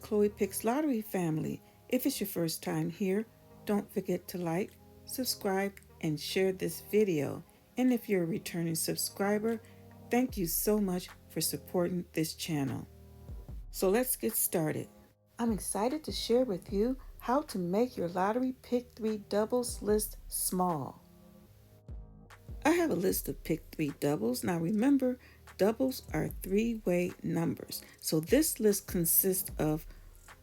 Chloe Picks Lottery family. If it's your first time here, don't forget to like, subscribe, and share this video. And if you're a returning subscriber, thank you so much for supporting this channel. So let's get started. I'm excited to share with you how to make your lottery pick 3 doubles list small. I have a list of pick 3 doubles. Now remember, doubles are 3-way numbers. So this list consists of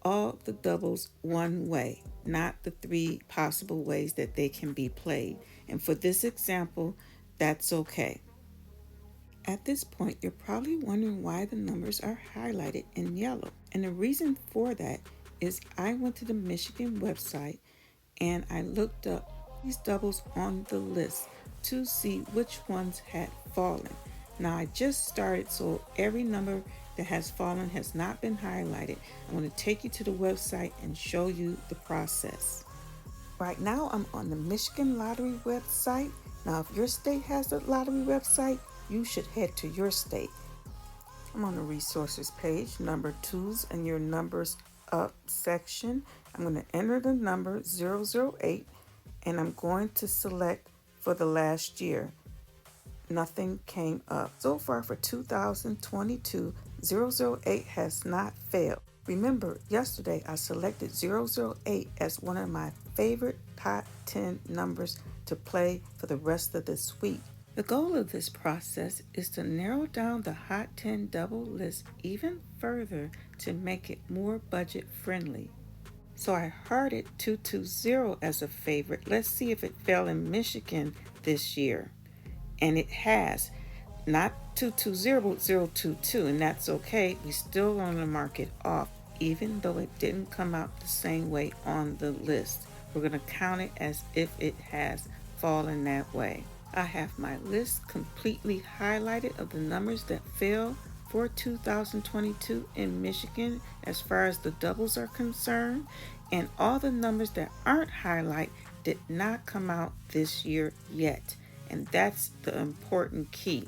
all the doubles one way, not the 3 possible ways that they can be played. And for this example, that's okay. At this point, you're probably wondering why the numbers are highlighted in yellow. And the reason for that is I went to the Michigan website and I looked up these doubles on the list to see which ones had fallen. Now I just started, so every number that has fallen has not been highlighted. I'm going to take you to the website and show you the process. Right now I'm on the Michigan Lottery website. Now if your state has a lottery website, you should head to your state. I'm on the resources page, number 2s and your numbers up section. I'm going to enter the number 008 and I'm going to select for the last year. Nothing came up. So far for 2022, 008 has not failed. Remember, yesterday I selected 008 as one of my favorite top 10 numbers to play for the rest of this week. The goal of this process is to narrow down the Hot 10 double list even further to make it more budget friendly. So I hearted 220 as a favorite. Let's see if it fell in Michigan this year. And it has. Not 220, but 022, and that's okay. We still want to mark it off, even though it didn't come out the same way on the list. We're going to count it as if it has fallen that way. I have my list completely highlighted of the numbers that fell for 2022 in Michigan as far as the doubles are concerned, and all the numbers that aren't highlighted did not come out this year yet, and that's the important key.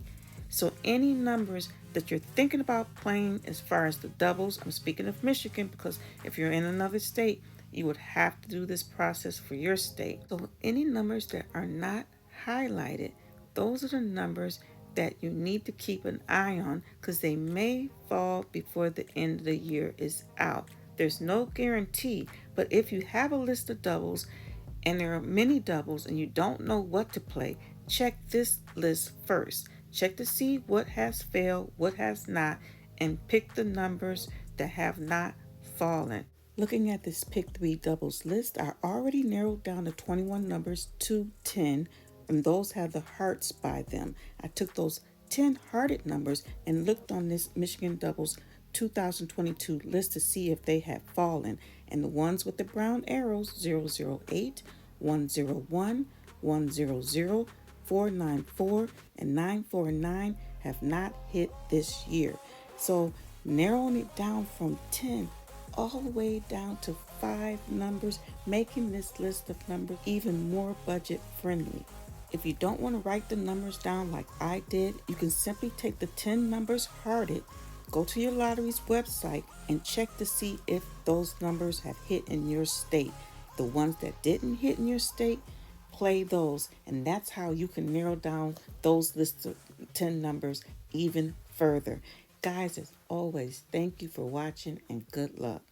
So any numbers that you're thinking about playing as far as the doubles, I'm speaking of Michigan because if you're in another state, you would have to do this process for your state. So any numbers that are not highlighted, those are the numbers that you need to keep an eye on because they may fall before the end of the year is out. There's no guarantee, but if you have a list of doubles and there are many doubles and you don't know what to play, check this list first. Check to see what has failed, what has not, and pick the numbers that have not fallen. Looking at this pick 3 doubles list, I already narrowed down the 21 numbers to 10, and those have the hearts by them. I took those 10 hearted numbers and looked on this Michigan doubles 2022 list to see if they had fallen, and the ones with the brown arrows 008, 101, 100, 494, and 949 have not hit this year. So narrowing it down from 10 all the way down to 5 numbers, making this list of numbers even more budget friendly. If you don't want to write the numbers down like I did, you can simply take the 10 numbers hearted, go to your lottery's website, and check to see if those numbers have hit in your state. The ones that didn't hit in your state, play those, and that's how you can narrow down those lists of 10 numbers even further. Guys, as always, thank you for watching and good luck.